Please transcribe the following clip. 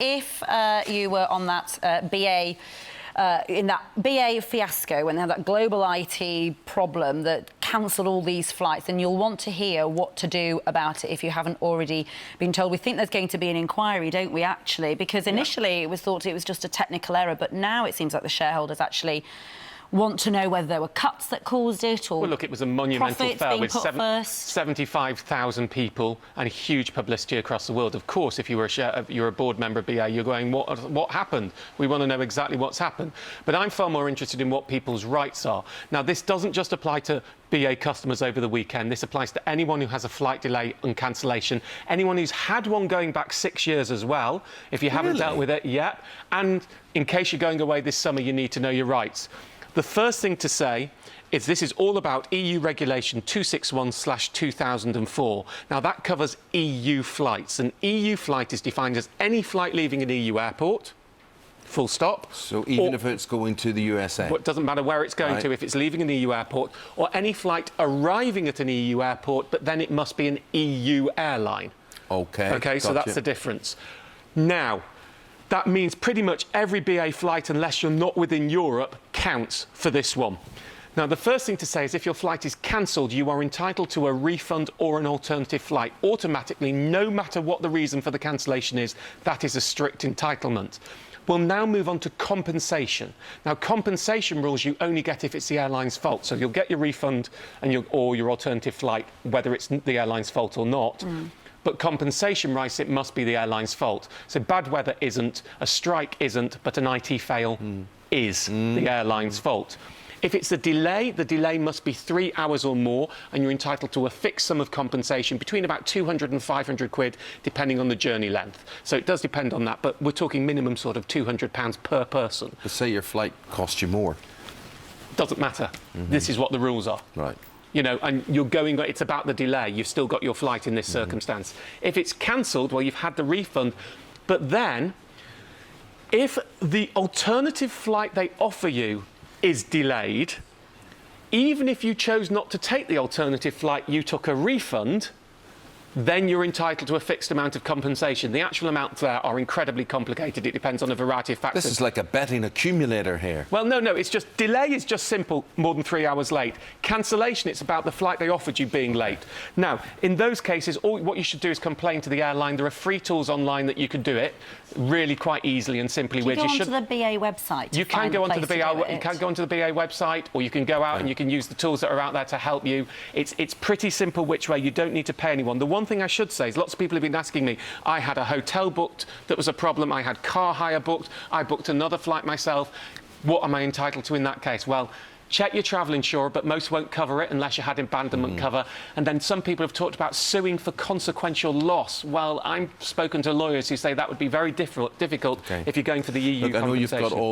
If you were on that BA, in that BA fiasco, when they had that global IT problem that cancelled all these flights, then you'll want to hear what to do about it if you haven't already been told. We think there's going to be an inquiry, don't we, actually? Because initially it was thought it was just a technical error, but now it seems like the shareholders actually want to know whether there were cuts that caused it, or well, look, it was a monumental fail with 75,000 people and huge publicity across the world. Of course, if you're a board member of BA, you're going, what happened? We want to know exactly what's happened. But I'm far more interested in what people's rights are. Now, this doesn't just apply to BA customers over the weekend. This applies to anyone who has a flight delay and cancellation, anyone who's had one going back 6 years as well, if you haven't dealt with it yet. And in case you're going away this summer, you need to know your rights. The first thing to say is this is all about EU Regulation 261/2004. Now, that covers EU flights. An EU flight is defined as any flight leaving an EU airport, full stop. So even if it's going to the USA? It doesn't matter where it's going to, if it's leaving an EU airport, or any flight arriving at an EU airport, but then it must be an EU airline. OK. OK, so that's the difference. Now, that means pretty much every BA flight, unless you're not within Europe, counts for this one. Now, the first thing to say is if your flight is cancelled, you are entitled to a refund or an alternative flight automatically, no matter what the reason for the cancellation is. That is a strict entitlement. We'll now move on to compensation. Now, compensation rules you only get if it's the airline's fault. So you'll get your refund and or your alternative flight, whether it's the airline's fault or not. But compensation rights, it must be the airline's fault. So bad weather isn't, a strike isn't, but an IT fail is the airline's fault. If it's a delay, the delay must be 3 hours or more, and you're entitled to a fixed sum of compensation between about 200 and 500 quid, depending on the journey length. So it does depend on that, but we're talking minimum sort of £200 per person. But say your flight costs you more. Doesn't matter. This is what the rules are. Right. You know, and you're going, it's about the delay. You've still got your flight in this circumstance. If it's cancelled, well, you've had the refund. But then, if the alternative flight they offer you is delayed, even if you chose not to take the alternative flight, you took a refund, then you're entitled to a fixed amount of compensation. The actual amounts there are incredibly complicated. It depends on a variety of factors. This is like a betting accumulator here. Well, no, it's just delay is just simple, more than 3 hours late. Cancellation, it's about the flight they offered you being late. Now, in those cases, what you should do is complain to the airline. There are free tools online that you can do it really quite easily and simply. You go onto the BA website. You can go onto the BA. You can go onto the BA website, or you can go out and you can use the tools that are out there to help you. It's pretty simple which way. You don't need to pay anyone. The one thing I should say is lots of people have been asking me, I had a hotel booked that was a problem, I had car hire booked, I booked another flight myself. What am I entitled to in that case? Well, check your travel insurer, but most won't cover it unless you had abandonment cover. And then some people have talked about suing for consequential loss. Well, I've spoken to lawyers who say that would be very difficult if you're going for the EU compensation. I know you've got all